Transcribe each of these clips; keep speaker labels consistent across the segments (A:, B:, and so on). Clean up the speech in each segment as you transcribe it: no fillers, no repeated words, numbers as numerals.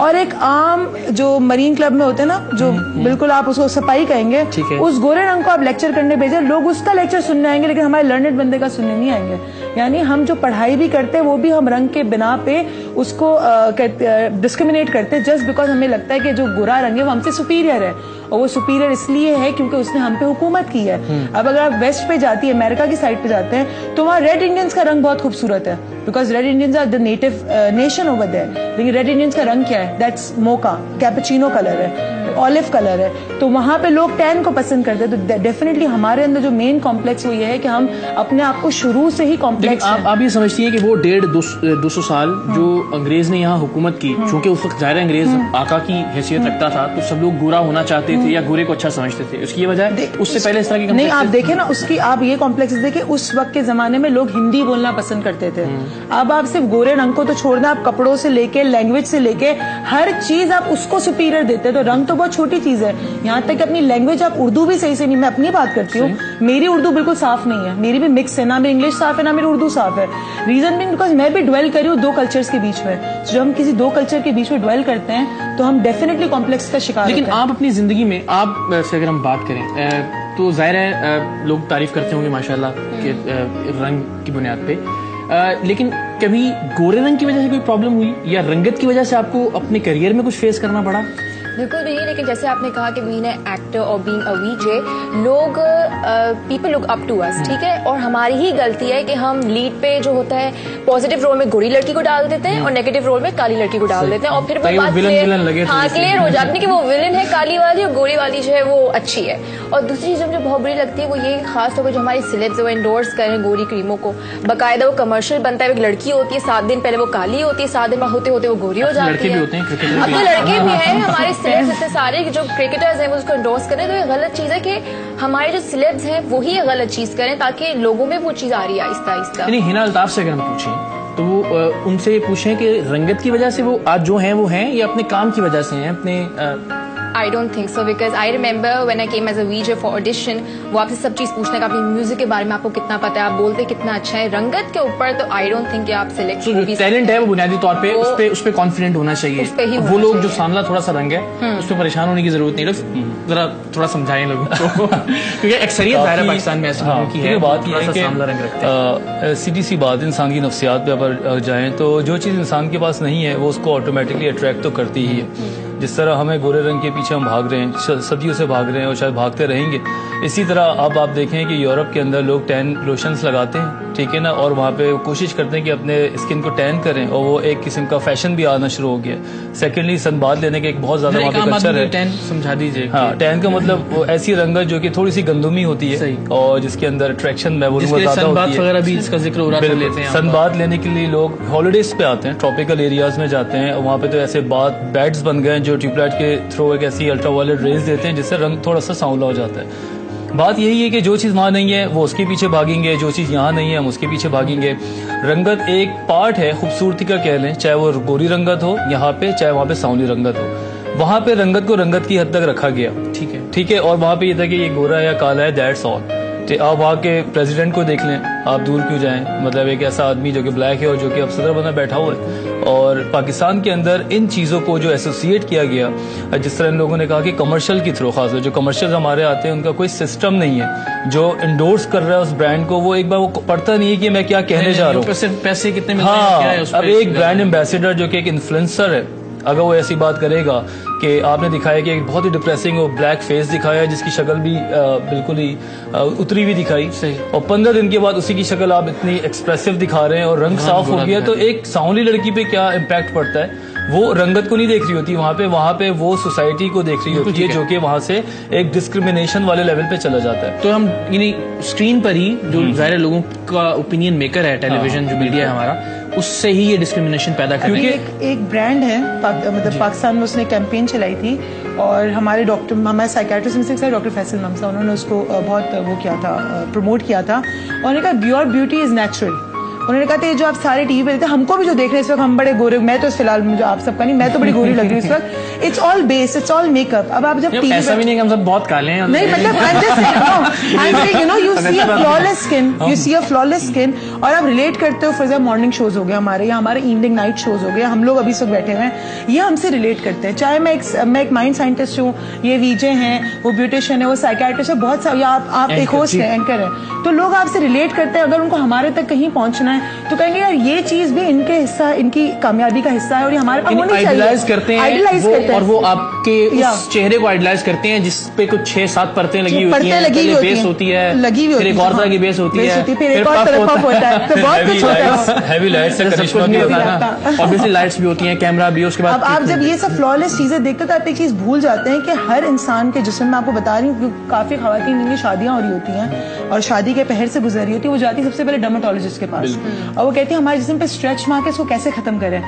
A: اور ایک عام جو مرین کلب میں ہوتے ہیں نا, جو بالکل آپ اس کو سپاہی کہیں گے, اس گورے رنگ کو آپ لیکچر کرنے بھیجیں, لوگ اس کا لیکچر سننے آئیں گے لیکن ہمارے لرنڈ بندے کا سننے نہیں آئیں گے. یعنی ہم جو پڑھائی بھی کرتے ہیں وہ بھی ہم رنگ کے بنا پہ اس کو ڈسکریمنیٹ کرتے ہیں, جسٹ بیکاز ہمیں لگتا ہے کہ جو گورا رنگ ہے وہ ہم سے سپیریئر ہے, اور وہ سپیریئر اس لیے ہے کیونکہ اس نے ہم پہ حکومت کی ہے. اب اگر آپ ویسٹ پہ جاتی ہے, امریکہ کی سائڈ پہ جاتے ہیں, تو وہاں ریڈ انڈینس کا رنگ بہت خوبصورت ہے, because red Indians are the native nation over there. لیکن ریڈ انڈینس کا رنگ کیا ہے؟ دیٹس موکا, کیپچینو کلر ہے, آلیو کلر ہے. تو وہاں پہ لوگ ٹین کو پسند کرتے ہیں. تو ڈیفینیٹلی ہمارے اندر جو مین کمپلیکس وہ یہ ہے کہ ہم اپنے آپ کو شروع سے ہی کمپلیکس.
B: آپ یہ سمجھتی ہیں کہ وہ 150-200 سال جو انگریز نے یہاں حکومت کی, چونکہ اس وقت ظاہر انگریز آقا کی حیثیت رکھتا تھا تو سب لوگ گورا ہونا چاہتے تھے یا گورے کو اچھا سمجھتے تھے, اس کی یہ وجہ ہے اس سے پہلے اس طرح کی
A: نہیں. آپ دیکھیں نا اس کی, آپ یہ کمپلیکس دیکھیں, اس وقت کے زمانے میں لوگ ہندی بولنا پسند کرتے تھے. اب آپ صرف گورے رنگ کو تو چھوڑ دیں, آپ کپڑوں سے لے کے لینگویج سے لے کے ہر چیز آپ اس کو سپیریئر دیتے ہیں. تو رنگ تو بہت چھوٹی چیز ہے, یہاں تک کہ اپنی لینگویج آپ اردو بھی صحیح سے نہیں, میں اپنی بات کرتی ہوں, میری اردو بالکل صاف نہیں ہے, میری بھی مکس ہے, نہ میری انگلش صاف ہے نہ میری اردو صاف ہے. ریزن بینگ بیکاز میں بھی ڈویل کری ہوں دو کلچرز کے بیچ میں. جب ہم کسی دو کلچر کے بیچ میں ڈویل کرتے ہیں تو ہم ڈیفینیٹلی کمپلیکس کا شکار ہوتے ہیں.
B: لیکن آپ اپنی زندگی میں, آپ سے اگر ہم بات کریں تو ظاہر ہے لوگ تعریف کرتے ہوں گے ماشاء اللہ کہ رنگ کی بنیاد پہ, لیکن کبھی گورے رنگ کی وجہ سے کوئی پرابلم ہوئی یا رنگت کی وجہ سے آپ کو اپنے کریئر میں کچھ فیس کرنا پڑا؟
C: بالکل نہیں, لیکن جیسے آپ نے کہا کہ بینگ اے ایکٹر اور بینگ اے وی جے, لوگ پیپل لک اپ ٹو اس, ٹھیک ہے, اور ہماری ہی غلطی ہے کہ ہم لیڈ پہ جو ہوتا ہے پازیٹیو رول میں گوری لڑکی کو ڈال دیتے ہیں اور نیگیٹو رول میں کالی لڑکی کو ڈال دیتے ہیں, اور پھر وہ بات کلیئر ہو جاتی ہے کہ وہ ولن ہے کالی والی اور گوری والی جو ہے وہ اچھی ہے. اور دوسری چیز مجھے بہت بری لگتی ہے وہ یہ, خاص طور پہ جو ہماری سیلیبس وہ انڈورس کریں گوری کریموں کو, باقاعدہ وہ کمرشل بنتا ہے, ایک لڑکی ہوتی ہے 7 دن پہلے وہ کالی ہوتی ہے, 7 دن ہوتے ہوتے وہ گوری ہو جاتی ہے. اب تو لڑکے بھی ہیں, ہمارے سیلیبس اتنے سارے جو کرکٹرز ہیں وہ اس کو انڈورس کریں, تو یہ غلط چیز ہے کہ ہمارے جو سیلیبس ہیں وہی یہ غلط چیز کریں تاکہ لوگوں میں وہ چیز آ رہی ہے آہستہ آہستہ.
B: ہنا الطاف سے اگر ہم پوچھیں تو وہ ان سے پوچھیں کہ رنگت کی وجہ سے وہ آج جو ہیں وہ ہیں یا اپنے کام کی وجہ سے ہیں اپنے؟
C: I don't think so because I remember when I came as a VJ for audition, وہ آپ سے سب چیز پوچھنے کا, اپنی میوزک کے بارے میں آپ کو کتنا پتا ہے, آپ بولتے کتنا اچھا ہے. رنگت کے اوپر تو I don't think کہ آپ سلیکٹ
B: جو ٹیلنٹ ہے وہ بنیادی طور پہ اس پہ کانفیڈنٹ ہونا چاہیے. وہ لوگ جو سامنا تھوڑا سا رنگ ہے اس پہ پریشان ہونے کی ضرورت نہیں, ذرا تھوڑا سمجھائیں لوگوں کو کیونکہ اکثریت ظاہر پاکستان میں ایسا کی ہے.
D: بات یہ ہے کہ سیدھی سی بات, انسان کی نفسیات پہ اگر جائیں تو جو چیز انسان کے پاس نہیں ہے وہ اس کو آٹومیٹکلی اٹریکٹ تو کرتی ہی ہے. جس طرح ہمیں گورے رنگ کے پیچھے ہم بھاگ رہے ہیں, صدیوں سے بھاگ رہے ہیں اور شاید بھاگتے رہیں گے, اسی طرح اب آپ دیکھیں کہ یورپ کے اندر لوگ ٹین لوشنز لگاتے ہیں, ٹھیک ہے نا, اور وہاں پہ کوشش کرتے ہیں کہ اپنے اسکن کو ٹین کریں, اور وہ ایک قسم کا فیشن بھی آنا شروع ہو گیا. سیکنڈلی سن باد لینے کا ایک بہت زیادہ وہاں پہ کلچر ہے.
B: ٹین سمجھا دیجیے.
D: ہاں, ٹین کا مطلب وہ ایسی رنگت جو کہ تھوڑی سی گندمی ہوتی ہے اور جس کے اندر اٹریکشن میں وہ زیادہ ہوتی ہے. سن باد لینے کے لیے لوگ ہالیڈیز پہ آتے ہیں, ٹراپیکل ایریاز میں جاتے ہیں, وہاں پہ تو ایسے بیڈز بن گئے ہیں جو ٹیوب لائٹ کے تھرو ایک ایسی الٹرا وائلٹ ریز دیتے ہیں جس سے رنگ تھوڑا سا سانولا ہو جاتا ہے. بات یہی ہے کہ جو چیز وہاں نہیں ہے وہ اس کے پیچھے بھاگیں گے, جو چیز یہاں نہیں ہے ہم اس کے پیچھے بھاگیں گے. رنگت ایک پارٹ ہے خوبصورتی کا کہہ لیں, چاہے وہ گوری رنگت ہو یہاں پہ, چاہے وہاں پہ سانولی رنگت ہو. وہاں پہ رنگت کو رنگت کی حد تک رکھا گیا, ٹھیک ہے, اور وہاں پہ یہ تھا کہ یہ گورا یا کالا ہے, دیٹس آل. آپ وہاں کے پریزیڈنٹ کو دیکھ لیں, آپ دور کیوں جائیں, مطلب ایک ایسا آدمی جو کہ بلیک ہے اور جو کہ اب صدر بنا بیٹھا ہوا ہے. اور پاکستان کے اندر ان چیزوں کو جو ایسوسیٹ کیا گیا, جس طرح ان لوگوں نے کہا کہ کمرشل کی تھرو, خاص طور جو کمرشل ہمارے آتے ہیں ان کا کوئی سسٹم نہیں ہے, جو انڈورس کر رہا ہے اس برانڈ کو وہ ایک بار وہ پڑھتا نہیں ہے کہ میں کیا کہنے جا رہا ہوں,
B: پیسے کتنے.
D: ہاں, اب ایک برانڈ ایمبیسیڈر جو کہ ایک انفلوئنسر ہے, اگر وہ ایسی بات کرے گا کہ آپ نے دکھایا کہ ایک بہت ہی ڈپریسنگ اور بلیک فیس دکھایا جس کی شکل بھی بالکل ہی اتری ہوئی دکھائی, اور 15 دن کے بعد اسی کی شکل آپ اتنی ایکسپریسو دکھا رہے ہیں اور رنگ صاف ہو گیا, تو ایک سانولی لڑکی پہ کیا امپیکٹ پڑتا ہے. وہ رنگت کو نہیں دیکھ رہی ہوتی وہاں پہ وہ سوسائٹی کو دیکھ رہی ہوتی ہے جو کہ وہاں سے ایک ڈسکریمنیشن والے لیول پہ چلا جاتا ہے.
B: تو ہم یعنی اسکرین پر ہی جو ظاہر لوگوں کا اوپینین میکر ہے, ٹیلی ویژن جو میڈیا ہے ہمارا, اس سے ہی یہ ڈسکریمنیشن پیدا کر رہی ہے.
A: ایک برانڈ ہے مطلب پاکستان میں, اس نے کیمپین چلائی تھی اور ہمارے سائیکیٹرسٹ میں سے ڈاکٹر فیصل ممسا, انہوں نے اس کو بہت وہ کیا تھا, پروموٹ کیا تھا, اور انہوں نے کہا یور بیوٹی از نیچرل. انہوں نے کہا تھا جو آپ سارے ٹی وی پہ دیکھتے ہیں, ہم کو بھی جو دیکھ رہے ہیں اس وقت, ہم بڑے گورے, میں تو فی الحال مجھے آپ سب کا نہیں, میں تو بڑی گوری لگ رہی ہوں اس وقت. It's all base, it's all make up. اب آپ جب
B: ایسا بھی نہیں کہ ہم سب بہت کالے ہیں,
A: نہیں مطلب see a flawless skin, you see a flawless skin, اور آپ ریلیٹ کرتے ہو. فار ایگزامپل مارننگ شوز ہو گیا ہمارے, یا ہمارے ایوننگ نائٹ شوز ہو گیا, ہم لوگ ابھی سب بیٹھے ہوئے ہیں, یہ ہم سے ریلیٹ کرتے ہیں. چاہے میں ایک مائنڈ سائنٹسٹ ہوں, یہ وی جے ہیں, وہ بیوٹیشین ہے, وہ سائیکیٹرسٹ ہے, بہت سارے, آپ ایک ہوسٹ ہیں, اینکر ہیں, تو لوگ آپ سے ریلیٹ کرتے ہیں. اگر ان کو ہمارے تک کہیں پہنچنا ہے تو کہیں گے یار یہ چیز بھی ان کے حصہ, ان کی کامیابی کا حصہ ہے, اور یہ ہمارے پاس ہونی چاہیے.
B: آئیڈیلائز کرتے ہیں, اور وہ آپ کے اس چہرے کو آئیڈیلائز کرتے ہیں جس پہ کچھ 6-7 پرتیں لگی ہوئی ہیں, بیس ہوتی ہے, پھر ایک اور طرح کی بیس ہوتی ہے,
A: پھر ایک اور طرح پف ہوتا ہے, تو بہت کچھ ہوتا ہے.
D: ہیوی لائٹس سے کرشمہ بھی ہوتا ہے,
B: obviously لائٹس بھی ہوتی ہیں, کیمرہ بھی. اس کے بعد
A: اب آپ جب یہ سب فلالس چیزیں دیکھتے تو آپ ایک چیز بھول جاتے ہیں کہ ہر انسان کے جسم میں, آپ کو بتا رہی ہوں کافی خواتین جن کی شادیاں ہو رہی ہوتی ہیں اور شادی کے پہر سے گزر رہی ہوتی ہے, وہ جاتی سب سے پہلے ڈرماٹولوجسٹ کے پاس, اور وہ کہتی ہیں ہمارے جسم پہ اسٹریچ مارک ہے, اس کو کیسے ختم کریں.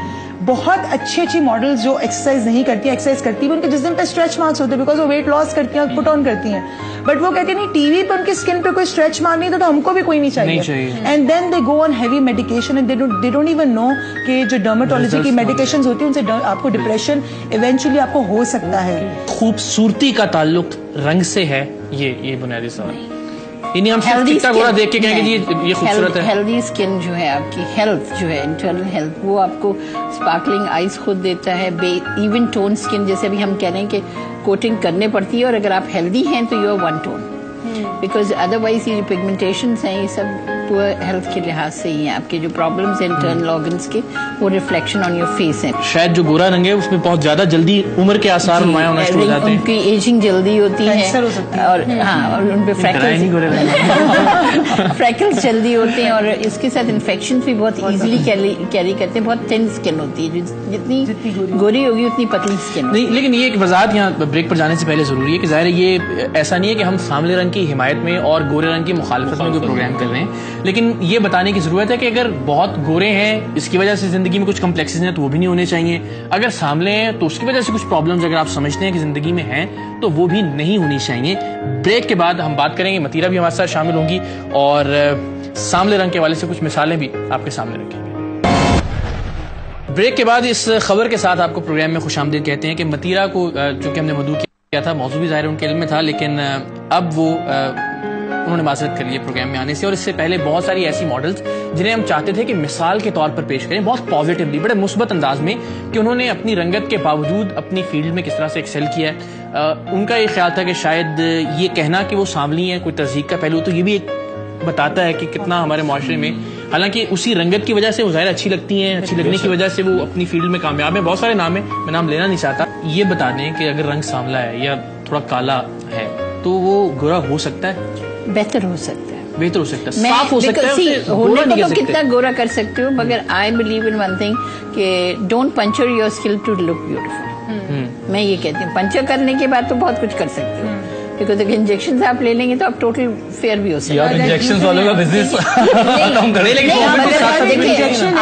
A: بہت اچھی ماڈلز جو ایکسرسائز نہیں کرتی ہیں, ایکسرسائز کرتی ہیں, ان کے جسم پہ اسٹریچ مارکس ہوتے ہیں بیکاز وہ ویٹ لاس کرتی ہیں, پٹ آن کرتی ہیں, بٹ وہ کہتی ہیں نہیں ٹی وی پہ ان کی اسکن پہ کوئی اسٹریچ مارک نہیں تھا تو ہم کو بھی کوئی نہیں چاہیے. And then they go on heavy medication and they don't even know کہ جو ڈرماٹولوجی کی میڈیکیشنز ہوتی ہیں ان سے آپ کو ڈپریشن ایونچولی آپ کو ہو سکتا ہے.
B: خوبصورتی کا تعلق رنگ سے ہے, یہ بنیادی سوال. یعنی ہم ٹک گورا دیکھ کے کہیں گے یہ خوبصورت ہے.
E: ہیلدی اسکن جو ہے آپ کی, ہیلتھ جو ہے انٹرنل ہیلتھ, وہ آپ کو اسپارکلنگ آئیز خود دیتا ہے. ایون ٹون اسکن, جیسے ابھی ہم کہہ رہے ہیں کہ کوٹنگ کرنے پڑتی ہے, اور اگر آپ ہیلدی ہیں تو you are one tone, because otherwise یہ جو پگمنٹیشنس ہیں یہ سب پور ہیلتھ کے لحاظ سے ہی ہیں. آپ کے جو پرابلمس ہیں انٹرنل آرگنس کے, وہ ریفلیکشن آن یور فیس ہیں.
B: شاید جو گورا رنگ ہے اس میں بہت زیادہ جلدی عمر کے آثار نمایاں ہونا شروع ہو جاتے ہیں,
E: ان کی ایجنگ جلدی ہوتی ہے, اور ہاں, اور ان پہ فریکلز جلدی ہوتے ہیں, اور اس کے ساتھ انفیکشنز بھی بہت ایزیلی کیری کرتے ہیں. بہت تھن اسکن ہوتی ہے, جتنی گوری ہوگی اتنی پتلی اسکن ہوتی ہے.
B: لیکن یہ ایک وضاحت یہاں بریک پر جانے سے پہلے ضروری ہے کہ ظاہر ہے یہ ایسا نہیں ہے کہ ہم سامنے رنگ کی حمایت میں اور گورے رنگ کی مخالفت میں کوئی پروگرام کر رہے ہیں, لیکن یہ بتانے کی ضرورت ہے کہ اگر بہت گورے ہیں اس کی وجہ سے زندگی میں کچھ کمپلیکسز ہیں تو وہ بھی نہیں ہونے چاہیے. اگر سامنے ہیں تو اس کی وجہ سے کچھ پرابلمز اگر آپ سمجھتے ہیں کہ زندگی میں ہیں تو وہ بھی نہیں ہونی چاہیے. بریک کے بعد ہم بات کریں گے, متیرہ بھی ہمارے ساتھ شامل ہوں گی, اور سامنے رنگ کے حوالے سے کچھ مثالیں بھی آپ کے سامنے رکھیں گے. بریک کے بعد اس خبر کے ساتھ آپ کو پروگرام میں خوش آمدید کہتے ہیں کہ متیرہ کو چونکہ ہم نے مدعو کیا تھا, موضوع بھی ظاہر ان کے علم میں تھا, لیکن اب وہ انہوں نے معذرت کر لی پروگرام میں آنے سے. اور اس سے پہلے بہت ساری ایسی ماڈلز جنہیں ہم چاہتے تھے کہ مثال کے طور پر پیش کریں, بہت پازیٹیولی, بڑے مثبت انداز میں, کہ انہوں نے اپنی رنگت کے باوجود اپنی فیلڈ میں کس طرح سے ایکسل کیا ہے. ان کا یہ خیال تھا کہ شاید یہ کہنا کہ وہ سانولی ہیں کوئی تہذیب کا پہلو, تو یہ بھی ایک بتاتا ہے کہ کتنا ہمارے معاشرے میں, حالانکہ اسی رنگت کی وجہ سے وہ ظاہر اچھی لگتی ہیں, اچھی لگنے کی وجہ سے وہ اپنی فیلڈ میں کامیاب ہیں. بہت سارے نام ہیں, میں نام لینا نہیں چاہتا. یہ بتا دیں کہ اگر رنگ سانولا ہے یا تھوڑا کالا ہے تو وہ گورا ہو سکتا ہے,
E: بہتر ہو سکتا ہے,
B: بہتر ہو سکتا ہے, صاف ہو سکتا ہے,
E: ہونے کو تو کتنا گورا کر سکتے ہو, مگر I believe in one thing کہ don't puncture your skull to look beautiful. میں یہ کہتی ہوں پنچر کرنے کے بعد تو بہت کچھ کر سکتے ہو, بیکاز اگر انجیکشن آپ لے لیں گے تو آپ ٹوٹل فیئر بھی ہو سکتے ہیں.
D: انجیکشن والوں کا business
E: I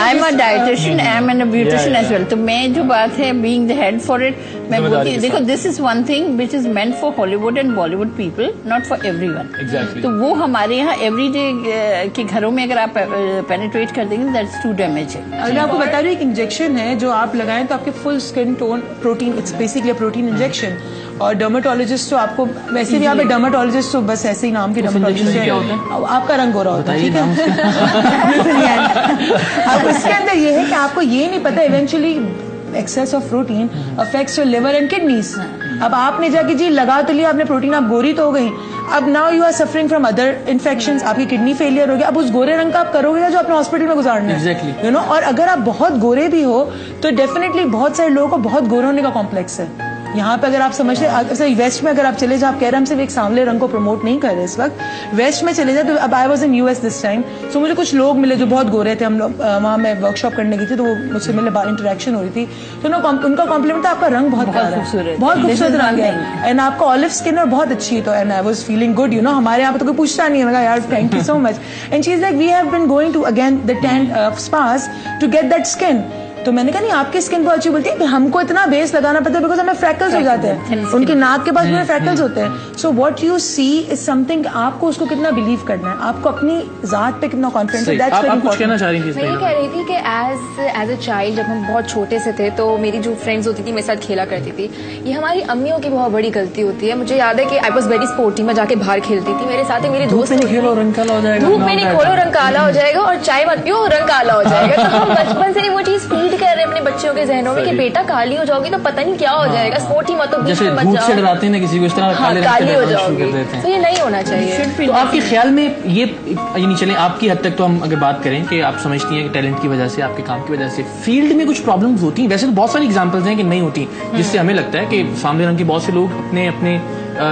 E: am a dietitian, I am an a beautician as well. تو میں جو بات ہے banging the head for it, میں بولتی ہوں دیکھو this is one thing which is meant for Hollywood and Bollywood people, not for everyone. تو وہ ہمارے یہاں ایوری ڈے کے گھروں میں اگر آپ پینیٹریٹ کر دیں گے دیٹس ٹو ڈیمیج.
A: اگر آپ کو بتا رہی ہوں ایک انجیکشن ہے جو آپ لگائیں تو آپ کے full skin tone protein, it's basically protein injection. اور ڈرماٹولوجسٹ تو آپ کو ویسے بھی, آپ ڈرماٹولوجسٹ تو بس ایسے ہی نام کے ڈرماٹولوجسٹ ہے, آپ کا رنگ گورا ہوتا ہے, ٹھیک ہے. اب اس کے اندر یہ ہے کہ آپ کو یہ نہیں پتا eventually excess of protein affects your liver and kidneys. اب آپ نے جا کے جی لگا تو لیا آپ نے پروٹین, آپ گوری تو ہو گئی, اب now you are suffering from other infections, آپ کی کڈنی فیلئر ہو گیا. اب اس گورے رنگ کا آپ کرو گے جو اپنے ہاسپٹل میں گزارنا ہے, یو نو. اور اگر آپ بہت گورے بھی ہو تو ڈیفینیٹلی بہت سارے لوگوں کو بہت گورے ہونے کا کمپلیکس ہے. یہاں پہ اگر آپ سمجھتے ویسٹ میں اگر آپ چلے جائیں, آپ کہہ رہے ہیں ہم صرف ایک سانولے رنگ کو پروموٹ نہیں کر رہے اس وقت, ویسٹ میں چلے جائیں تو اب I was in US this time, so مجھے کچھ لوگ ملے جو بہت گورے تھے, ہم لوگ وہاں میں ورک شاپ کرنے گئی تھی تو وہ مجھ سے ملے, انٹریکشن ہو رہی تھی, تو ان کا کمپلیمنٹ تھا آپ کا رنگ بہت خوبصورت رنگ ہے, اینڈ آپ کا آلو اسکن اور بہت اچھی ہے, تو and I was feeling good, you know. ہمارے یہاں پہ تو کوئی پوچھتا نہیں ہے, یار thank you so much. And she is like we have been going to again the 10 spas to get that skin. تو میں نے کہا نہیں آپ کی اسکن بہت اچھی. بولتی ہے کہ ہم کو اتنا بیس لگانا پڑتا ہے بیکاز ہمیں فریکلز ہو جاتے ہیں, ان کے ناک کے پاس پورے فریکلز ہوتے ہیں. So what you see is something, آپ کو اس کو کتنا بلیو کرنا ہے, آپ کو اپنی ذات پہ کتنا کانفیڈنس ہے.
B: آپ کچھ کہنا چاہ رہی تھی؟
C: میں یہ کہہ رہی تھی کہ ایز اے چائلڈ جب ہم بہت چھوٹے سے تھے تو میری جو فرینڈز ہوتی تھی میرے ساتھ کھیلا کرتی تھی, یہ ہماری امیوں کی بہت بڑی غلطی ہوتی ہے. مجھے یاد ہے کہ آئی واز ویری اسپورٹی, میں جا کے باہر کھیلتی تھی, میرے ساتھ میری دوست
B: کھیلو رنگ کالا ہو جائے گا,
C: دھوپ میں نہیں کھولو رنگ کالا ہو جائے گا, اور چائے مت پیو رنگ کالا ہو جائے گا. تو ہم بچپن سے وہ چیز فیڈ کر رہے ہیں اپنے بچوں کے ذہنوں میں کہ بیٹا کالی ہو جاؤ گی تو پتہ نہیں کیا ہو جائے گا, اسپورٹ ہی مت ہو,
B: جیسے دھوپ سے ڈراتے ہیں نا کسی کو اس طرح
C: کالی ہو جاؤ گی, تو یہ نہیں ہونا چاہیے.
B: تو آپ کے خیال میں یہ یعنی چلیں آپ کی حد تک تو ہم اگر بات کریں کہ آپ سمجھتی ہیں کہ ٹیلنٹ کی وجہ سے, آپ کے کام کی وجہ سے فیلڈ میں کچھ پرابلمز ہوتی ہیں, ویسے تو بہت ساری ایگزامپلز ہیں کہ نہیں ہوتی, جس سے ہمیں لگتا ہے کہ سامنے رنگ کے بہت سے لوگ اپنے اپنے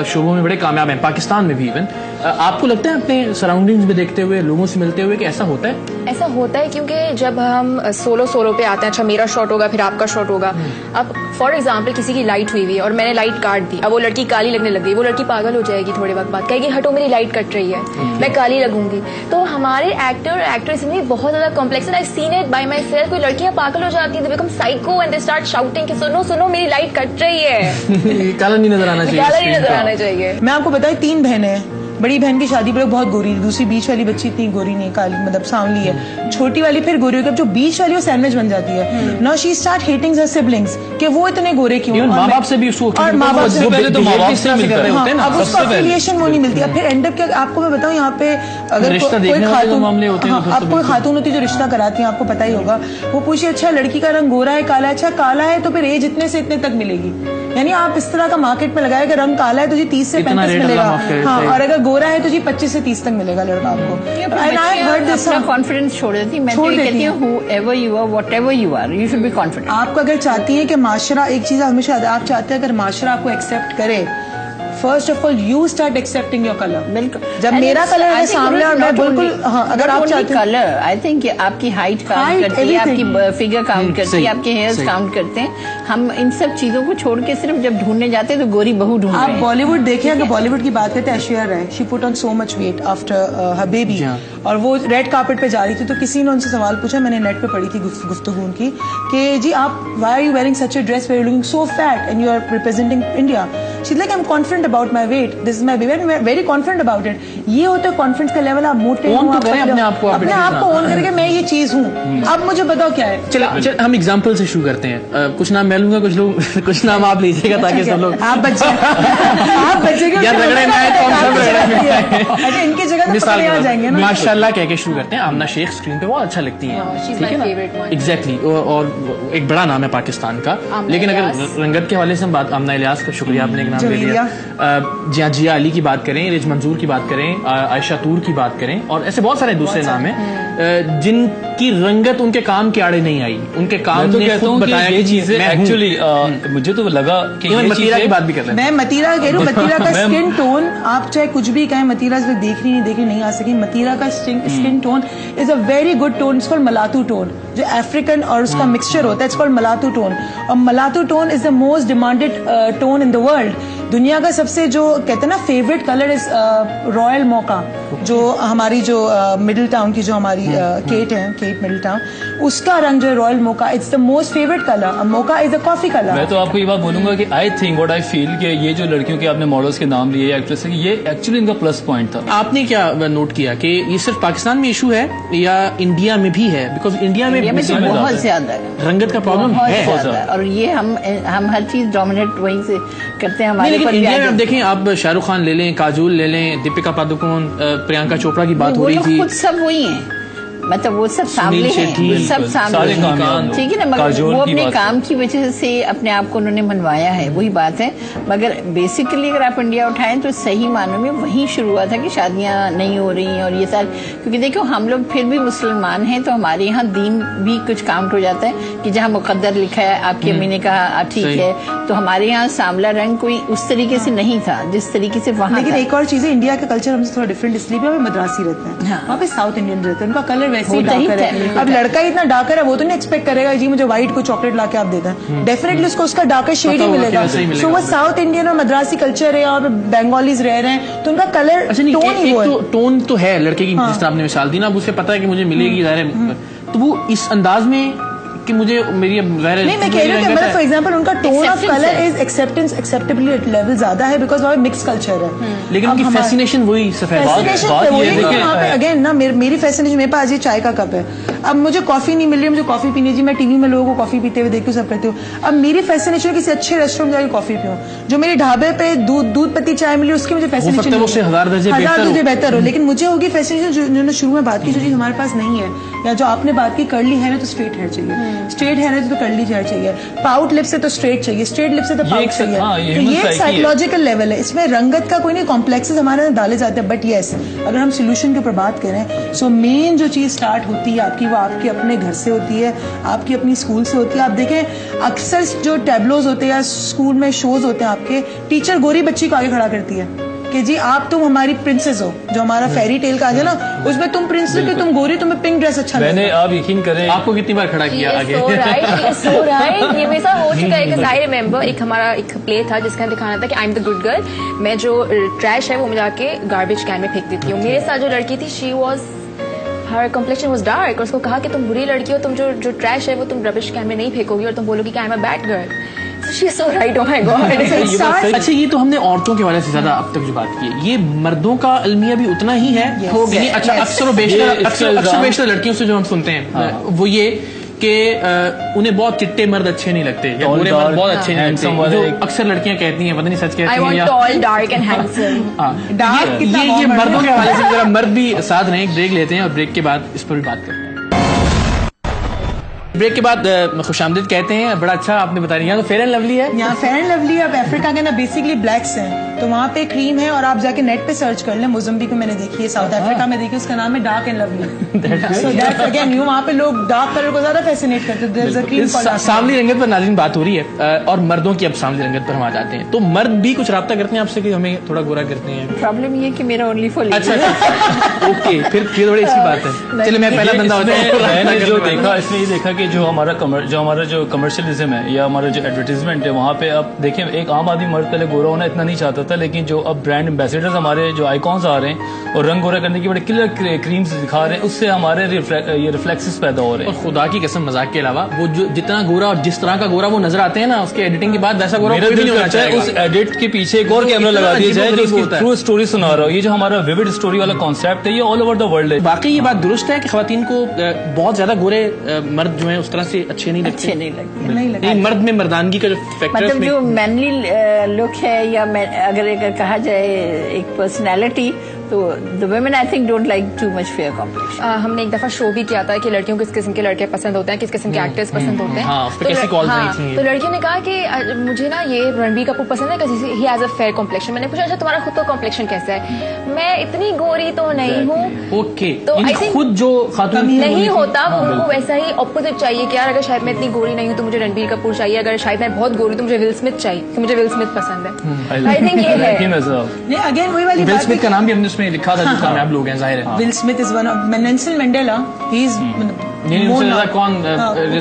B: شعبوں میں بڑے کامیاب ہیں, پاکستان میں بھی ایون. آپ کو لگتا ہے اپنے سراؤنڈنگز میں دیکھتے ہوئے, لوگوں سے ملتے ہوئے کہ ایسا ہوتا ہے؟
C: ایسا ہوتا ہے کیونکہ جب ہم سولو پہ آتے ہیں, اچھا میرا شاٹ ہوگا پھر آپ کا شاٹ ہوگا. اب فار ایگزامپل کسی کی لائٹ ہوئی ہوئی ہے اور میں نے لائٹ کاٹ دی, اب وہ لڑکی کالی لگنے لگ گئی, وہ لڑکی پاگل ہو جائے گی تھوڑے وقت بعد, کہے گی ہٹو میری لائٹ کٹ رہی ہے, میں کالی لگوں گی. تو ہمارے ایکٹر اور ایکٹریس میں بہت زیادہ کمپلیکس ہے. I seen it by myself. کوئی لڑکیاں پاگل ہو جاتی ہیں, they become psycho and they start shouting کہ سنو میری لائٹ کٹ رہی ہے,
B: کالا نہیں نظر آنا چاہیے,
C: کالا نہیں نظر آنا چاہیے.
A: میں آپ کو بتاؤں 3 بہنیں ہیں, بڑی بہن کی شادی پہ بہت گوری, دوسری بیچ والی بچی اتنی گوری نہیں, کالی مطلب سانولی ہے, چھوٹی والی پھر گوری ہو, جو بیچ والی وہ سینڈوچ بن جاتی ہے. Now she start hating her siblings کہ وہ اتنے گورے کیوں,
B: ماں باپ سے بھی,
A: اور ماں باپ سے اب اس کو
B: بھی
A: افیلیشن وہ نہیں ملتی. اب پھر اینڈ اپ کیا, آپ کو میں بتاؤں یہاں پہ اگر کوئی خاتون, آپ کوئی خاتون ہوتی جو رشتہ کراتی ہیں, آپ کو پتا ہی ہوگا, وہ پوچھے اچھا لڑکی کا رنگ گورا ہے کالا ہے, اچھا کالا ہے تو پھر ایج اتنے سے اتنے تک ملے گی. یعنی آپ اس طرح کا مارکیٹ میں لگائے کہ رنگ کالا ہے تو جی 30 سے 35 ملے گا, ہاں, اور اگر گورا ہے تو جی 25 سے 30 تک ملے گا لڑکا آپ کو.
E: اپنا کانفیڈینس چھوڑ دیتی, میں تو یہ کہتی ہوں whoever you are, whatever you are, you should be confident.
A: آپ کو اگر چاہتی ہیں کہ معاشرہ, ایک چیز ہمیشہ آپ چاہتے ہیں اگر معاشرہ آپ کو ایکسپٹ کرے, first of all you start accepting your colour. بالکل, جب میرا کلر ہے سامنے اور میں بالکل, ہاں, اگر آپ چاہتے ہیں
E: کلر, آئی تھنک آپ کی ہائٹ کاؤنٹ کرتی ہے, آپ کی فگر کاؤنٹ کرتی ہے, آپ کے ہیئرز کاؤنٹ کرتے ہیں. ہم ان سب چیزوں کو چھوڑ کے صرف جب ڈھونڈنے جاتے ہیں تو گوری بہو ڈھونڈ رہے ہیں.
A: آپ بالی ووڈ دیکھیں, اگر بالی ووڈ کی بات کرتے ہیں, Aishwarya Rai, she put on so much weight after her baby, اور وہ ریڈ کارپیٹ پہ جا رہی تھی تو کسی نے ان سے سوال پوچھا, میں نے نیٹ پہ پڑھی تھی گفتگو ان کی, کہ جی آپ why are you wearing such a dress where looking so fat and you are representing India. She is like I am confident about my weight, this is my baby, very confident about it. یہ ہوتا ہے confidence کا level, آپ موٹے
B: اپنے آپ کو
A: اون کر کے میں یہ چیز ہوں. اب مجھے بتاؤ کیا ہے.
B: چلو ہم ایگزامپل سے شروع کرتے ہیں, کچھ نام میں لوں گا, کچھ نام آپ لیجیے گا تاکہ سب لوگ
A: آپ بچے ان کی جگہ
B: مثال آ جائیں گے. ماشاء اللہ کہہ کے شروع کرتے ہیں. آمنہ شیخ اسکرین پہ بہت اچھا لگتی ہیں, ٹھیک ہے نا, ایگزیکٹلی, اور ایک بڑا نام ہے پاکستان کا. لیکن اگر رنگت کے حوالے سے ہم بات, آمنہ الیاس کا شکریہ, آپ نے ایک نام لے لیا. جیا علی کی بات کریں, رج منظور کی بات کریں, عائشہ طور کی بات کریں, اور ایسے بہت سارے دوسرے نام ہیں جن کی رنگت ان کے کام کے آڑے نہیں آئی, ان کے کام نے خود بتایا یہ چیزیں. ایکچولی
D: مجھے تو لگا کہ
B: متیرا کی بات بھی کر رہے ہیں.
A: میں متیرا کہہ رہا ہوں, متیرا کا اسکن ٹون, آپ چاہے کچھ بھی کہیں, متیرا سے دیکھ رہی نہیں آ سکی, متیرا کا skin tone is a very good tone, it's called mulatto tone, جو افریقن اور اس کا مکسچر ہوتا ہے, اٹس کالڈ ملاتو ٹون. اور mulatto tone is the most demanded tone in the world. دنیا کا سب سے جو کہتے ہیں نا favourite colour is royal mocha, جو ہماری جو مڈل ٹاؤن کی جو ہماری کیٹ ہے, کیٹ مڈل ٹاؤن, اس کا رنگ جو ہے royal mocha, it's the most favourite colour. Mocha is a coffee colour.
D: میں تو آپ کو یہ بات بولوں گا کہ آئی تھنک واٹ آئی فیل کہ یہ جو لڑکیوں کے آپ نے ماڈلس کے نام لیے, ایکٹریس کے, یہ ایکچولی ان کا پلس پوائنٹ تھا.
B: آپ نے کیا نوٹ کیا کہ یہ صرف پاکستان میں ایشو ہے یا انڈیا میں بھی ہے؟ بیکاز انڈیا میں
E: بہت زیادہ
B: رنگت کا پرابلم ہے,
E: اور یہ ہم ہر چیز ڈومینیٹ وہیں سے کرتے ہیں. ہمارے
B: انڈیا میں آپ دیکھیں, آپ شاہ رخ خان لے لیں, کاجول لے لیں, دیپیکا پادوکون, پریانکا چوپڑا کی بات ہو رہی تھی,
E: خود سب وہی ہیں, مطلب وہ سب سامنے ہیں, سب سامنے ہیں, ٹھیک ہے نا, مگر وہ اپنے کام کی وجہ سے اپنے آپ کو انہوں نے منوایا ہے, وہی بات ہے. مگر بیسیکلی اگر آپ انڈیا اٹھائیں تو صحیح معنوں میں وہیں شروع ہوا تھا کہ شادیاں نہیں ہو رہی ہیں اور یہ سارے, کیونکہ دیکھو ہم لوگ پھر بھی مسلمان ہیں تو ہمارے یہاں دین بھی کچھ کاؤنٹ ہو جاتا ہے کہ جہاں مقدر لکھا ہے, آپ کی امی نے کہا ٹھیک ہے, تو ہمارے یہاں سانولا رنگ کوئی اس طریقے سے نہیں تھا جس طریقے سے وہاں.
A: لیکن ایک اور چیز ہے, انڈیا کا کلچر ہم سے تھوڑا ڈفرینٹ اس لیے بھی, ہمیں مدراسی رہتے ہیں, وہاں پہ ساؤتھ انڈین رہتے ہیں, ان کا کلر ویسے ہی ڈارکر ہے. اب لڑکا اتنا ڈارکر ہے, وہ تو نہیں ایکسپیکٹ کرے گا جی مجھے وائٹ کو چاکلیٹ لا کے آپ دیتے ہیں, ڈیفینیٹلی اس کو اس کا ڈارکر شیڈ ہی ملے گا. سو وہ ساؤتھ انڈین اور مدراسی کلچر ہے, اور بنگالیز رہ رہے ہیں تو ان کا کلر
B: ٹون تو ہے لڑکے کی, جس طرح آپ نے مثال دی نا, اب اسے پتا ہے کہ مجھے ملے گی ظاہر, تو وہ اس انداز میں کہ مجھے میری
A: نہیں میں کہہ رہی ہوں کہ مطلب فار ایگزامپل ان کا tone of colour is acceptability level زیادہ ہے بیکاز وہاں مکس کلچر ہے,
B: لیکن ان کی فیسینیشن وہی سفید.
A: اگین نا میری فیسینیشن میرے پاس یہ چائے کا کپ ہے, اب مجھے کافی نہیں مل رہی, مجھے کافی پینی جی, میں ٹی وی میں لوگوں کو کافی پیتے ہوئے دیکھتی ہوں, سب کرتی ہوں. اب میری فیسینیشن کسی اچھے ریسٹورینٹ میں جا کے کافی پیوں, جو میرے ڈھابے پہ دودھ پتی چائے ملی اس کی مجھے فیسینیشن 1000 درجے بہتر ہو, لیکن مجھے ہوگی فیسینیشن جو نے شروع میں بات کی, جو چیز ہمارے پاس نہیں ہے, یا جو آپ نے بات کی کرلی ہیئر ہے تو اسٹریٹ ہیئر چاہیے, اسٹریٹ ہیئر ہے تو کرلی ہیئر چاہیے, پاؤٹ لپس ہے تو اسٹریٹ چاہیے, اسٹریٹ لپس ہے تو پاؤٹ چاہیے. تو یہ سائیکولوجیکل لیول ہے, اس میں رنگت کا کوئی نہیں, کمپلیکسز ہمارے اندر ڈالے جاتے ہیں. بٹ یس اگر ہم سولوشن کے اوپر بات کریں, سو مین جو چیز اسٹارٹ ہوتی ہے آپ کی, وہ آپ کے اپنے گھر سے ہوتی ہے, آپ کی اپنی اسکول سے ہوتی ہے. آپ دیکھیں اکثر جو ٹیبلوز ہوتے ہیں یا اسکول میں شوز ہوتے ہیں, آپ کے ٹیچر گوری بچی کو آگے کھڑا کرتی ہے کہ جی آپ تم ہماری پرنسس ہو, جو ہمارا فیری ٹیل کا آگے نا اس میں تم پرنسس ہو کہ تم گوری, تمہیں پنک ڈریس اچھا لگتا ہے.
D: میں نے آپ یقین کریں
B: آپ کو کتنی بار کھڑا کیا آگے.
C: یہ میرے ساتھ ہو چکا ہے. آئی ریمبر ایک ہمارا ایک پلے تھا جس کا دکھانا تھا کہ I am the good girl, میں جو ٹریش ہے وہ میں جا کے گاربیج کین میں پھینک دیتی ہوں. میرے ساتھ جو لڑکی تھی she was Hare complexion was dark, اور اس کو کہا کہ تم بری لڑکی ہو, تم جو ٹریش ہے وہ تم ربش کین میں نہیں پھینکو گی اور تم بولو گی کہ آئی ایم اے بیڈ گرل.
B: اچھا یہ تو ہم نے عورتوں کے حوالے سے زیادہ اب تک جو بات کی, یہ مردوں کا المیہ بھی اتنا ہی ہے. اچھا اکثر و بیشتر لڑکیوں سے جو ہم سنتے ہیں وہ یہ کہ انہیں بہت چٹے مرد اچھے نہیں لگتے, یا برے مرد بہت اچھے نہیں لگتے, جو اکثر لڑکیاں کہتی ہیں, پتہ نہیں سچ کہتی ہیں یا یہ مردوں کے حوالے سے. ذرا مرد بھی ساتھ رہیں, ایک بریک لیتے ہیں اور بریک کے بعد اس پر بھی بات کرتے ہیں. بریک کے بعد خوش آمدید کہتے ہیں. بڑا اچھا آپ نے بتا دیا. تو فیئر اینڈ لولی ہے,
A: یہاں فیئر اینڈ لولی اب افریقہ کے نا بیسکلی بلیکس ہیں, تو وہاں پہ کریم ہے, اور آپ جا کے نیٹ پہ سرچ کر لیں. موزمبیک میں میں نے دیکھی ہے, ساؤتھ افریقہ میں دیکھی, اس کا نام ہے dark and lovely. So that again you, وہاں پہ لوگ ڈارک کلر کو زیادہ فیسینیٹ کرتے ہیں.
B: سانولی رنگت پر ناظرین بات ہو رہی ہے, اور مردوں کی اب سانولی رنگت پر ہم آ جاتے ہیں. تو مرد بھی کچھ رابطہ کرتے ہیں آپ سے کہ ہمیں تھوڑا گورا کرتے ہیں؟
E: پرابلم یہ کہ میرا اونلی فور.
B: اچھا اوکے, پھر تھوڑی اچھی بات ہے. چلے میں پہلا بندہ ہوتا ہوں.
D: میں نے جو دیکھا اس میں یہ دیکھا کہ جو ہمارا جو کمرشلزم ہے یا ہمارا جو ایڈورٹیزمنٹ ہے, وہاں پہ اب دیکھیں ایک عام آدمی مرد پہلے گورا ہونا اتنا نہیں چاہتا تھا, لیکن جو اب برانڈ امبیسڈرز ہمارے جو آئیکونس آ رہے ہیں اور رنگ گورا کرنے کی بڑے کلر کریمز دکھا رہے ہیں, اس سے ہمارے یہ ریفلیکسز پیدا ہو رہے ہیں.
B: اور خدا کی قسم مذاق کے علاوہ وہ جو جتنا گورا اور جس طرح کا گورا وہ نظر آتے ہیں نا, اس کے ایڈیٹنگ کے بعد ویسا گورا کوئی نہیں ہونا چاہیے.
D: اس ایڈٹ کے پیچھے ایک اور کیمرہ لگا دیا جائے جو اس کی ٹرو اسٹوری سنا رہا ہو. یہ جو ہمارا ویوڈ اسٹوری والا کانسیپٹ ہے, یہ آل اوور دا ورلڈ ہے.
B: باقی یہ بات درست ہے کہ خواتین کو بہت زیادہ گورے مرد جو ہیں اس طرح سے اچھے نہیں لگتے. مرد میں مردانگی کا جو فیکٹر
E: مطلب جو مینلی لک ہے, یا اگر کہا جائے ایک پرسنالٹی, تو the women I think don't like too much fair complexion.
C: ہم نے ایک دفعہ شو بھی کیا تھا کہ لڑکیوں کو کس قسم کے لڑکے پسند ہوتے ہیں, کس قسم کے ایکٹرز پسند ہوتے ہیں. تو لڑکیوں نے کہا کہ مجھے نا یہ رنبیر کپور پسند ہے, he has a fair complexion. میں نے پوچھا اچھا تمہارا خود کا کمپلیکشن کیسا ہے؟ میں اتنی گوری تو نہیں ہوں.
B: اوکے, تو خود جو خاتون
C: نہیں ہوتا وہ ان کو ویسا ہی اپوزٹ چاہیے کہ یار اگر شاید میں اتنی گوری نہیں ہوں تو مجھے رنبیر کپور چاہیے, اگر شاید میں بہت گوری تو مجھے ول اسمتھ چاہیے, کہ مجھے ول اسمتھ پسند ہے. آئی تھنک یہ ہے.
A: اگین وہی والی
B: ول اسمتھ کا نام بھی ہم نے اس میں لکھا تھا, جو کامیاب لوگ ہیں ظاہر ہے.
A: Will Smith is one of Nelson Mandela, he is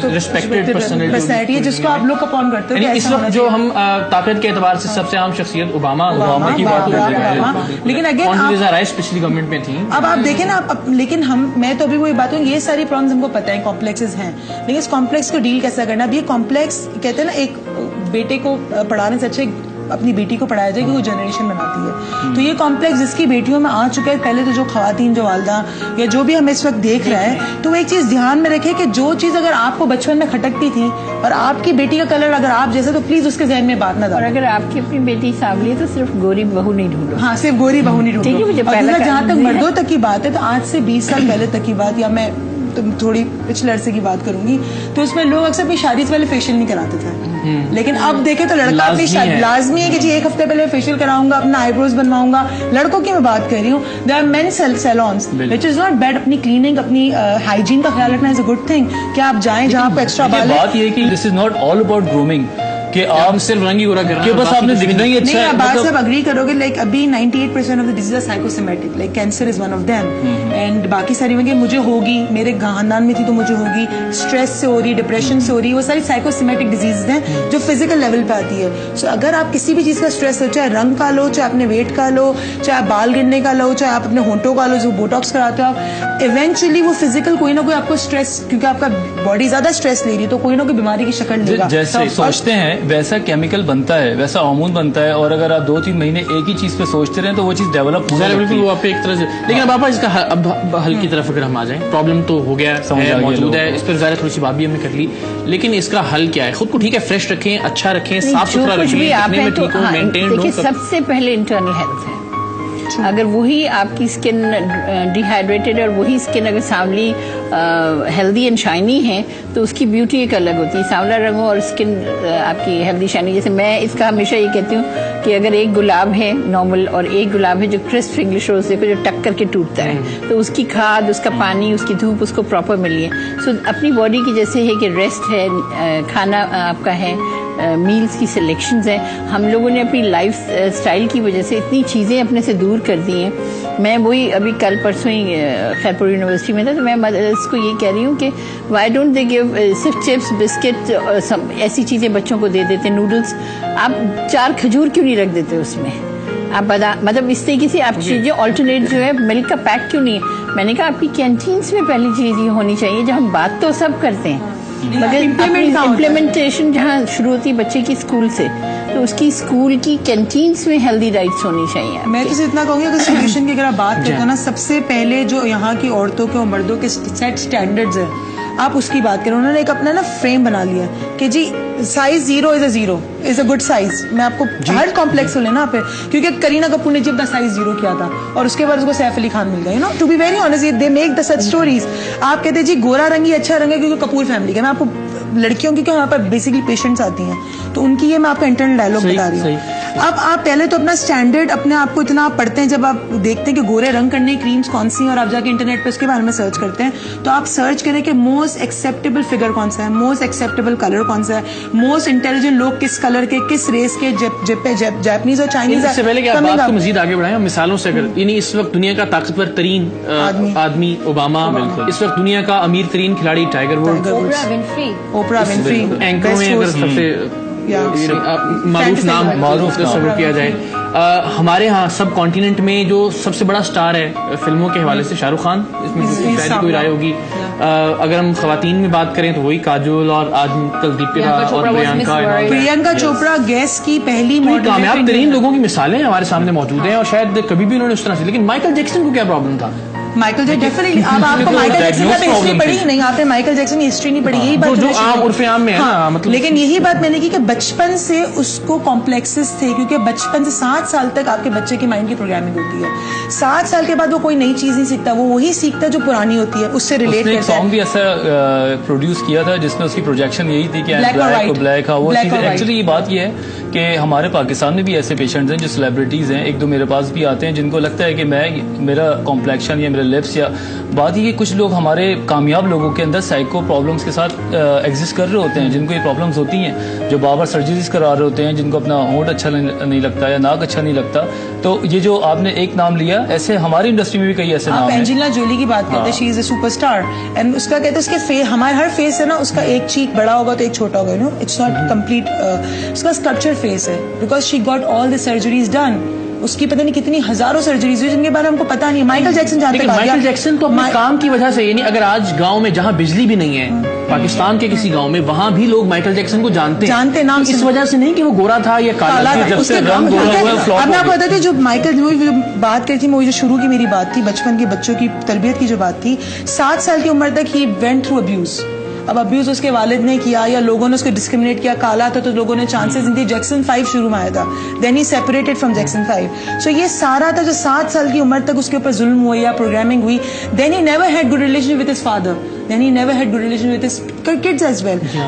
B: respected
A: personality ہے جس کو آپ لوگ اپون کرتے ہو.
B: اس وقت جو ہم طاقت کے اعتبار سے سب سے عام شخصیت اوباما کی بات ہو رہی ہے,
A: لیکن اگین
B: رائس پچھلی گورنمنٹ میں تھی.
A: اب آپ دیکھیں نا, لیکن میں تو ابھی وہی بات ہوں, یہ ساری پرابلمس ہم کو پتہ ہے, کمپلیکسز ہیں, لیکن اس کمپلیکس کو ڈیل کیسا کرنا. اب یہ کمپلیکس کہتے ہیں نا, ایک بیٹے کو پڑھانے سے اچھے اپنی بیٹی کو پڑھایا جائے کہ وہ جنریشن بناتی ہے. تو یہ کمپلیکس جس کی بیٹیوں میں آ چکا ہے, پہلے تو جو خواتین, جو والدہ یا جو بھی ہمیں اس وقت دیکھ رہا ہے, تو وہ ایک چیز دھیان میں رکھے کہ جو چیز اگر آپ کو بچپن میں کھٹکتی تھی اور آپ کی بیٹی کا کلر اگر آپ جیسا, تو پلیز اس کے ذہن میں بات نہ ڈالیں.
E: اور اگر آپ کی اپنی بیٹی سانولی ہے تو صرف گوری بہو نہیں ڈھونڈو.
A: ہاں, صرف گوری بہو نہیں ڈھونڈو. اور جہاں تک مردوں تک کی بات ہے, تو آج سے 20 سال پہلے تک کی بات, یا میں تھوڑی پچھلے عرصے کی بات کروں گی, تو اس میں لوگ اکثر اپنی شادی سے پہلے فیشیل نہیں کراتے تھے. لیکن اب دیکھیں تو لڑکا اپنی شادی لازمی ہے کہ جی 1 ہفتے پہلے فیشیل کراؤں گا, اپنا آئی بروز بنواؤں گا. لڑکوں کی میں بات کر رہی ہوں, there are men salons which is not bad. اپنی کلیننگ, اپنی ہائیجین کا خیال رکھنا از اے گڈ تھنگ, کہ آپ جائیں جہاں آپ کو ایکسٹرا بال ہے.
D: بات یہ ہے کہ this is not all about grooming, کہ آپ صرف رنگ ہی گورا کر رہے ہیں، بس آپ نے دکھنا ہی اچھا ہے.
A: بات سے اگری کرو گے لائک ابھی 98% of the disease are psychosomatic, like cancer is one of them, and باقی ساری میں مجھے ہوگی، میرے خاندان میں تھی تو مجھے ہوگی، اسٹریس سے ہو رہی، ڈپریشن سے ہو رہی، وہ ساری سائیکوسومیٹک ڈیزیز ہیں جو فزیکل لیول پہ آتی ہے. سو اگر آپ کسی بھی چیز کا اسٹریس ہو، چاہے رنگ کا لو، چاہے اپنے ویٹ کا لو، چاہے آپ بال گرنے کا لو، چاہے آپ اپنے ہونٹوں کا لو جو بوٹاکس کراتے ہو آپ، ایونچولی وہ فزیکل کوئی نہ کوئی آپ کو اسٹریس، کیونکہ آپ کا باڈی زیادہ اسٹریس لے رہی ہے تو کوئی نہ کوئی بیماری کی شکل لے گا.
D: جیسے سوچتے ہیں ویسا کیمیکل بنتا ہے، ویسا ہارمون بنتا ہے، اور اگر آپ 2-3 مہینے ایک ہی چیز پہ سوچتے رہیں تو وہ چیز ڈیولپ ہو جائے. بالکل وہ آپ ایک طرح سے. لیکن اب آپ اس کا اب حل کی طرف اگر ہم آ جائیں، پرابلم تو ہو گیا ہے، موجود ہے، اس پر ظاہر تھوڑی سی بات بھی ہم نے کر لی، لیکن اس کا حل کیا ہے؟ خود کو ٹھیک ہے فریش رکھیں، اچھا رکھیں، صاف ستھرا رکھیں.
E: دیکھیے سب سے پہلے انٹرنل ہیلتھ ہے. اگر وہی آپ کی اسکن ڈی ہائیڈریٹڈ اور وہی اسکن اگر سانولی ہیلدی اینڈ شائنی ہے تو اس کی بیوٹی ایک الگ ہوتی ہے. سانولا رنگ اور اسکن آپ کی ہیلدی شائنی، جیسے میں اس کا ہمیشہ یہ کہتی ہوں کہ اگر ایک گلاب ہے نارمل اور ایک گلاب ہے جو کرسپ انگلش روز دیکھو جو ٹک کر کے ٹوٹتا ہے، تو اس کی کھاد، اس کا پانی، اس کی دھوپ اس کو پراپر ملی ہے. سو اپنی باڈی کی جیسے ہے کہ ریسٹ ہے، کھانا آپ کا ہے، میلز کی سلیکشنز ہیں. ہم لوگوں نے اپنی لائف اسٹائل کی وجہ سے اتنی چیزیں اپنے سے دور کر دی ہیں. میں وہی ابھی کل پرسوں ہی خیرپور یونیورسٹی میں تھا تو میں مدرس کو یہ کہہ رہی ہوں کہ وائی ڈونٹ دے گیو صرف چپس بسکٹ ایسی چیزیں بچوں کو دے دیتے، نوڈلس، آپ 4 کھجور کیوں نہیں رکھ دیتے اس میں؟ آپ مطلب اس طریقے سے آپ چیزیں آلٹرنیٹ جو ہے ملک کا پیک کیوں نہیں ہے؟ میں نے کہا آپ کی کینٹینس میں پہلی چیز یہ ہونی چاہیے، جو ہم بات تو سب کرتے ہیں مگر امپلیمنٹیشن جہاں شروع ہوتی ہے بچے کی اسکول سے، تو اس کی اسکول کی کینٹینس میں ہیلدی ڈائٹس ہونی چاہیے.
A: میں تو اتنا کہوں گی اگر سولوشن کی اگر آپ بات کرتے ہیں نا، سب سے پہلے جو یہاں کی عورتوں کے اور مردوں کے سیٹ اسٹینڈرڈز ہیں، آپ اس کی بات کریں. انہوں نے ایک اپنا نا فریم بنا لیا کہ جی size 0 is a good size. میں آپ کو ہر کمپلیکس ہو لینا پہ، کیونکہ کرینہ کپور نے جب اپنا سائز 0 کیا تھا اور اس کے بعد اس کو سیف علی خان مل گیا. To be very honest they make the such stories. آپ کہتے ہیں جی گورا رنگ ہی اچھا رنگ ہے کیونکہ کپور فیملی کا. میں آپ کو لڑکیوں کی وہاں پر بیسکلی پیشنٹس آتی ہیں تو ان کی یہ میں آپ کو انٹرنل ڈائلاگ بتا رہی ہوں. اب آپ پہلے تو اپنا اسٹینڈرڈ اپنے آپ کو اتنا آپ پڑھتے ہیں، جب آپ دیکھتے ہیں کہ گورے رنگ کرنے کی کریمس کون سی ہیں اور آپ جا کے انٹرنیٹ پہ اس کے بارے میں سرچ کرتے ہیں تو آپ سرچ کریں کہ موسٹ ایکسیپٹیبل فگر کون سا ہے، موسٹ ایکسیپٹیبل کلر کون سا ہے، موسٹ انٹیلیجنٹ لوگ کس کلر کے، کس ریس کے، جاپنیز اور چائنیز.
B: اس سے پہلے کہ آپ بات کو مزید آگے بڑھائیں مثالوں سے، اگر یعنی اس وقت دنیا کا طاقتور ترین آدمی اوباما، اس وقت دنیا کا امیر ترین کھلاڑی ٹائیگر ووڈز،
A: اوپرا ونفری،
B: اینکروں میں اگر سب سے معروف تصور کیا جائے. ہمارے ہاں سب کانٹیننٹ میں جو سب سے بڑا سٹار ہے فلموں کے حوالے سے شاہ رخ خان، اس میں شاید کوئی رائے ہوگی. اگر ہم خواتین میں بات کریں تو وہی کاجول اور آج کل دیپکا اور
A: پرینکا چوپڑا گیس کی پہلی
B: کامیاب ترین لوگوں کی مثالیں ہمارے سامنے موجود ہیں، اور شاید کبھی بھی انہوں نے اس طرح سے. لیکن مائیکل جیکسن کو کیا پرابلم تھا؟
A: مائیکل جیکسن اب آپ کو مائیکل جیکسن کی ہسٹری پڑھی نہیں، آپ نے مائیکل جیکسن کی ہسٹری نہیں پڑھی. یہی بات
B: جو عام عرف عام میں ہے،
A: لیکن یہی بات میں نے کی کہ بچپن سے اس کو کمپلیکسز تھے، کیونکہ بچپن سے 7 سال تک آپ کے بچے کے مائنڈ کی پروگرامنگ ہوتی ہے. 7 سال کے بعد وہ کوئی نئی چیز نہیں سیکھتا، وہ وہی سیکھتا ہے جو پرانی ہوتی ہے، اس سے ریلیٹ کرتا ہے.
D: سانگ بھی ایسا پروڈیوس کیا تھا جس میں اس کی پروجیکشن یہی تھی کہ بلیک. وہ ایکچولی یہ بات یہ ہے کہ ہمارے پاکستان میں بھی ایسے پیشنٹس ہیں جو سیلیبریٹیز ہیں، 1-2 میرے پاس بھی آتے ہیں جن کو لگتا ہے کہ میرا کمپلیکشن یا میرے لپس، یا بات یہ کہ کچھ لوگ ہمارے کامیاب لوگوں کے اندر سائیکو پرابلمس کے ساتھ ایگزسٹ کر رہے ہوتے ہیں، جن کو یہ پرابلمس ہوتی ہیں، جو بار بار سرجریز کرا رہے ہوتے ہیں، جن کو اپنا ہونٹ اچھا نہیں لگتا یا ناک اچھا نہیں لگتا. تو یہ جو آپ نے ایک نام لیا، ایسے ہماری انڈسٹری میں بھی کئی ایسے نام ہیں.
A: اینجلینا جولی کی بات کرتے ہیں، شی از اے سپر اسٹار، اینڈ اس کا کہتے ہیں اس کے فیس، ہمارے ہر فیس ہے نا، اس کا ایک چیک بڑا ہوگا تو ایک چھوٹا ہوگا، اٹس ناٹ کمپلیٹ. اس کا اسکلپچر فیس ہے because she got all the surgeries done. اس کی پتہ نہیں کتنی ہزاروں سرجریز ہوئی جن کے بارے میں ہم کو پتا نہیں. مائیکل جیکسن جانتے ہیں،
B: مائیکل جیکسن تو اپنے کام کی وجہ سے، یعنی اگر آج گاؤں میں جہاں بجلی بھی نہیں ہے پاکستان کے کسی گاؤں میں، وہاں بھی لوگ مائیکل جیکسن کو جانتے
A: نام
B: اس وجہ سے نہیں کہ وہ گورا تھا یا کالا تھا.
A: جب سے رنگ گورا ہوا. اب میں آپ کو بتاتی ہوں جو مائیکل بات کری تھی، وہ جو شروع کی میری بات تھی، بچپن کے بچوں کی تربیت کی جو بات تھی، 7 سال کی عمر تک ہی وینٹ تھرو ابیوز. اب ابیوز اس کے والد نے کیا یا لوگوں نے اس کو ڈسکریمنیٹ کیا، کالا تھا تو لوگوں نے چانسز دی. جیکسن 5 شروع میں آیا تھا، دین ہی سیپریٹڈ فرام جیکسن 5. سو یہ سارا تھا جو 7 سال کی عمر تک اس کے اوپر ظلم ہوا یا پروگرامنگ ہوئی. Then he never had good relation with his father, then he never had good relation with his kids as well.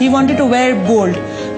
A: he wanted to wear gold.